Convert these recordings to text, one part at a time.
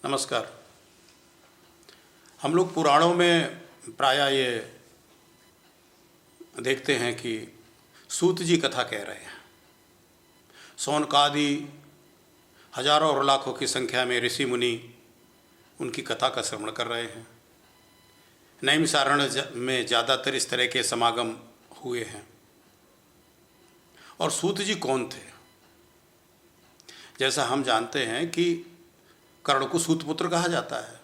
नमस्कार। हम लोग पुराणों में प्रायः ये देखते हैं कि सूत जी कथा कह रहे हैं। शौनकादि हजारों और लाखों की संख्या में ऋषि मुनि उनकी कथा का श्रवण कर रहे हैं। नैमिषारण्य में ज़्यादातर इस तरह के समागम हुए हैं। और सूत जी कौन थे? जैसा हम जानते हैं कि कर्ण को सूतपुत्र कहा जाता है,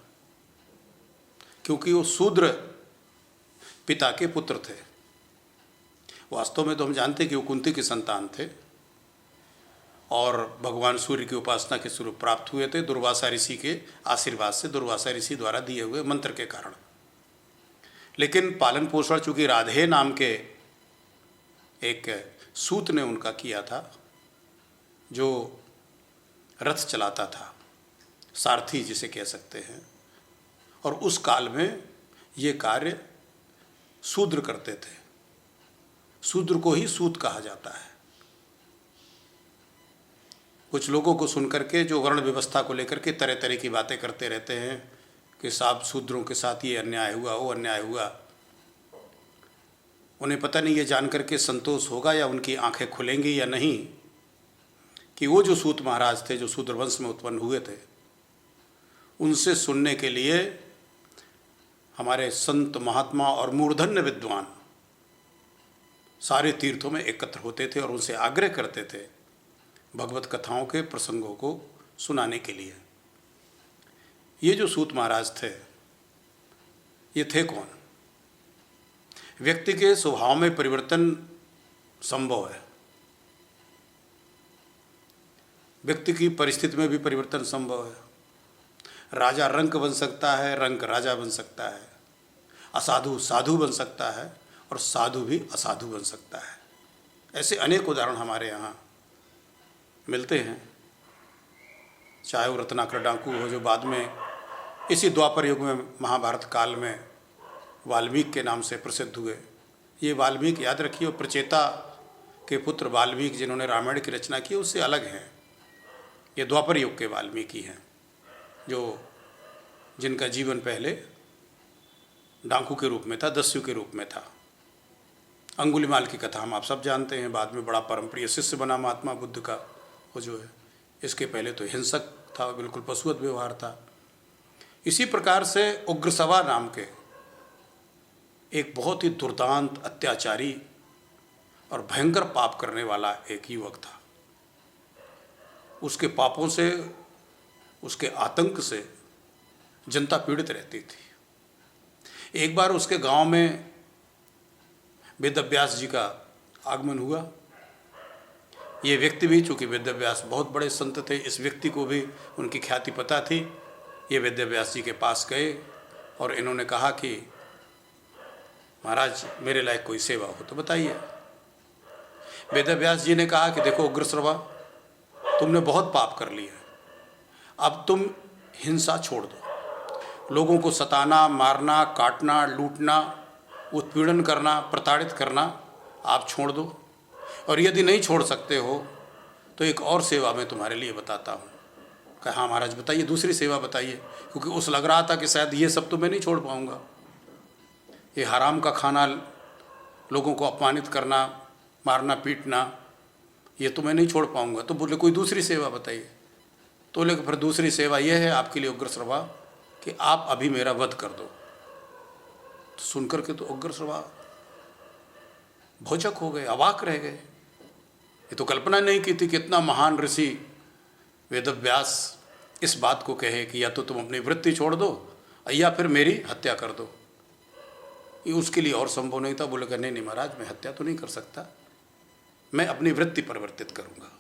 क्योंकि वो शूद्र पिता के पुत्र थे। वास्तव में तो हम जानते हैं कि वो कुंती के संतान थे और भगवान सूर्य की उपासना के स्वरूप प्राप्त हुए थे दुर्वासा ऋषि के आशीर्वाद से, दुर्वासा ऋषि द्वारा दिए हुए मंत्र के कारण। लेकिन पालन पोषण चूँकि राधे नाम के एक सूत ने उनका किया था, जो रथ चलाता था, सारथी जिसे कह सकते हैं। और उस काल में ये कार्य शूद्र करते थे। शूद्र को ही सूत कहा जाता है। कुछ लोगों को सुनकर के जो वर्ण व्यवस्था को लेकर के तरह तरह की बातें करते रहते हैं कि साहब शूद्रों के साथ ये अन्याय हुआ, वो अन्याय हुआ। उन्हें पता नहीं ये जानकर के संतोष होगा या उनकी आंखें खुलेंगी या नहीं कि वो जो सूत महाराज थे, जो शूद्र वंश में उत्पन्न हुए थे, उनसे सुनने के लिए हमारे संत महात्मा और मूर्धन्य विद्वान सारे तीर्थों में एकत्र होते थे और उनसे आग्रह करते थे भगवत कथाओं के प्रसंगों को सुनाने के लिए। ये जो सूत महाराज थे, ये थे कौन? व्यक्ति के स्वभाव में परिवर्तन संभव है, व्यक्ति की परिस्थिति में भी परिवर्तन संभव है। राजा रंक बन सकता है, रंक राजा बन सकता है, असाधु साधु बन सकता है और साधु भी असाधु बन सकता है। ऐसे अनेक उदाहरण हमारे यहाँ मिलते हैं। चाहे वो रत्नाकर डाकू हो, जो बाद में इसी द्वापर युग में महाभारत काल में वाल्मीकि के नाम से प्रसिद्ध हुए। ये वाल्मीकि, याद रखिए, प्रचेता के पुत्र वाल्मीकि जिन्होंने रामायण की रचना की, उससे अलग हैं। ये द्वापर युग के वाल्मीकि हैं, जो जिनका जीवन पहले डाकू के रूप में था, दस्यु के रूप में था। अंगुलीमाल की कथा हम आप सब जानते हैं। बाद में बड़ा परमप्रिय शिष्य बना महात्मा बुद्ध का, वो जो है। इसके पहले तो हिंसक था, बिल्कुल पशुवत व्यवहार था। इसी प्रकार से उग्रसवा नाम के एक बहुत ही दुर्दांत, अत्याचारी और भयंकर पाप करने वाला एक युवक था। उसके पापों से, उसके आतंक से जनता पीड़ित रहती थी। एक बार उसके गांव में वेदव्यास जी का आगमन हुआ। ये व्यक्ति भी, चूँकि वेदव्यास बहुत बड़े संत थे, इस व्यक्ति को भी उनकी ख्याति पता थी। ये वेदव्यास जी के पास गए और इन्होंने कहा कि महाराज, मेरे लायक कोई सेवा हो तो बताइए। वेदव्यास जी ने कहा कि देखो उग्रश्रवा, तुमने बहुत पाप कर लिया, अब तुम हिंसा छोड़ दो। लोगों को सताना, मारना, काटना, लूटना, उत्पीड़न करना, प्रताड़ित करना आप छोड़ दो। और यदि नहीं छोड़ सकते हो तो एक और सेवा मैं तुम्हारे लिए बताता हूँ। कहा हाँ महाराज बताइए, दूसरी सेवा बताइए। क्योंकि उस लग रहा था कि शायद ये सब तो मैं नहीं छोड़ पाऊँगा, ये हराम का खाना, लोगों को अपमानित करना, मारना पीटना, ये तो मैं नहीं छोड़ पाऊँगा। तो बोले कोई दूसरी सेवा बताइए। तो बोले फिर दूसरी सेवा यह है आपके लिए उग्रश्रवा कि आप अभी मेरा वध कर दो। तो सुनकर के तो उग्रश्रवा भौचक हो गए, अवाक रह गए। ये तो कल्पना नहीं की थी कि इतना महान ऋषि वेदव्यास इस बात को कहे कि या तो तुम अपनी वृत्ति छोड़ दो या फिर मेरी हत्या कर दो। ये उसके लिए और संभव नहीं था। बोले कि नहीं महाराज, मैं हत्या तो नहीं कर सकता, मैं अपनी वृत्ति परिवर्तित करूंगा।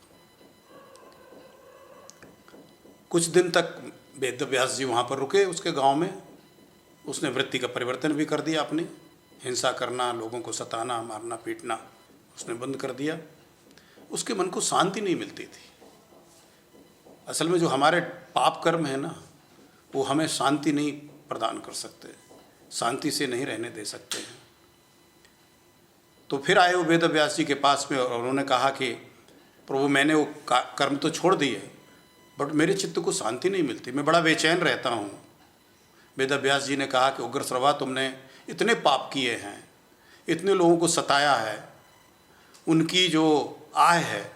कुछ दिन तक वेदव्यास जी वहाँ पर रुके उसके गांव में। उसने वृत्ति का परिवर्तन भी कर दिया अपनी। हिंसा करना, लोगों को सताना, मारना पीटना उसने बंद कर दिया। उसके मन को शांति नहीं मिलती थी। असल में जो हमारे पाप कर्म है ना, वो हमें शांति नहीं प्रदान कर सकते, शांति से नहीं रहने दे सकते हैं। तो फिर आए वो वेदव्यास जी के पास में और उन्होंने कहा कि प्रभु, मैंने वो कर्म तो छोड़ दिए, बट मेरे चित्त को शांति नहीं मिलती, मैं बड़ा बेचैन रहता हूँ। वेद व्यास जी ने कहा कि उग्रश्रवा, तुमने इतने पाप किए हैं, इतने लोगों को सताया है, उनकी जो आय है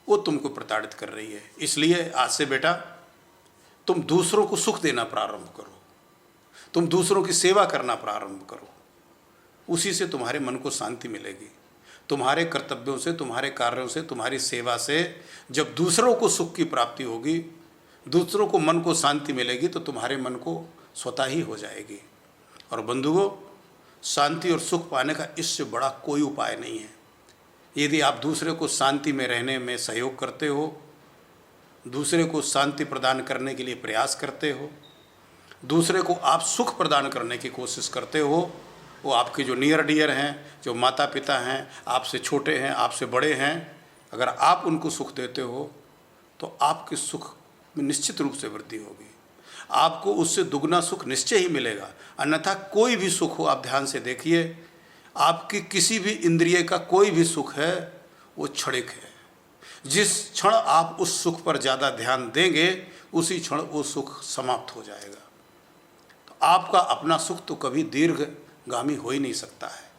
वो तुमको प्रताड़ित कर रही है। इसलिए आज से बेटा तुम दूसरों को सुख देना प्रारंभ करो, तुम दूसरों की सेवा करना प्रारंभ करो। उसी से तुम्हारे मन को शांति मिलेगी। तुम्हारे कर्तव्यों से, तुम्हारे कार्यों से, तुम्हारी सेवा से जब दूसरों को सुख की प्राप्ति होगी, दूसरों को मन को शांति मिलेगी, तो तुम्हारे मन को स्वतः ही हो जाएगी। और बंधुओं, शांति और सुख पाने का इससे बड़ा कोई उपाय नहीं है। यदि आप दूसरे को शांति में रहने में सहयोग करते हो, दूसरे को शांति प्रदान करने के लिए प्रयास करते हो, दूसरे को आप सुख प्रदान करने की कोशिश करते हो, वो आपके जो नियर डियर हैं, जो माता पिता हैं, आपसे छोटे हैं, आपसे बड़े हैं, अगर आप उनको सुख देते हो तो आपके सुख में निश्चित रूप से वृद्धि होगी। आपको उससे दुगना सुख निश्चय ही मिलेगा। अन्यथा कोई भी सुख हो, आप ध्यान से देखिए, आपकी किसी भी इंद्रिय का कोई भी सुख है वो क्षणिक है। जिस क्षण आप उस सुख पर ज़्यादा ध्यान देंगे, उसी क्षण वो सुख समाप्त हो जाएगा। तो आपका अपना सुख तो कभी दीर्घगामी हो ही नहीं सकता है,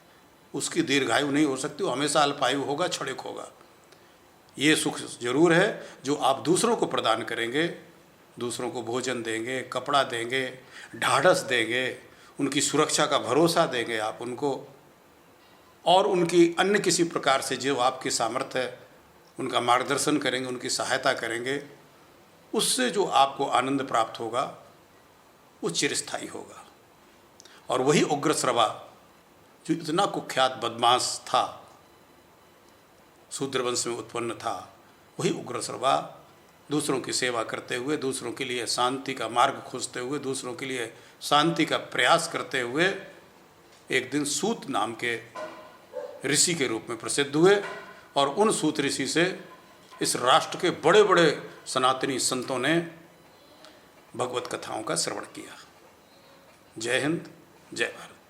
उसकी दीर्घायु नहीं हो सकती, वो हमेशा अल्पायु होगा, क्षणिक होगा। ये सुख जरूर है जो आप दूसरों को प्रदान करेंगे, दूसरों को भोजन देंगे, कपड़ा देंगे, ढाढ़स देंगे, उनकी सुरक्षा का भरोसा देंगे आप उनको, और उनकी अन्य किसी प्रकार से जो आपकी सामर्थ्य है उनका मार्गदर्शन करेंगे, उनकी सहायता करेंगे, उससे जो आपको आनंद प्राप्त होगा वो चिरस्थायी होगा। और वही उग्रश्रवा जो इतना कुख्यात बदमाश था, शूद्र वंश में उत्पन्न था, वही उग्रश्रवा दूसरों की सेवा करते हुए, दूसरों के लिए शांति का मार्ग खोजते हुए, दूसरों के लिए शांति का प्रयास करते हुए एक दिन सूत नाम के ऋषि के रूप में प्रसिद्ध हुए। और उन सूत ऋषि से इस राष्ट्र के बड़े बड़े सनातनी संतों ने भगवत कथाओं का श्रवण किया। जय हिंद, जय भारत।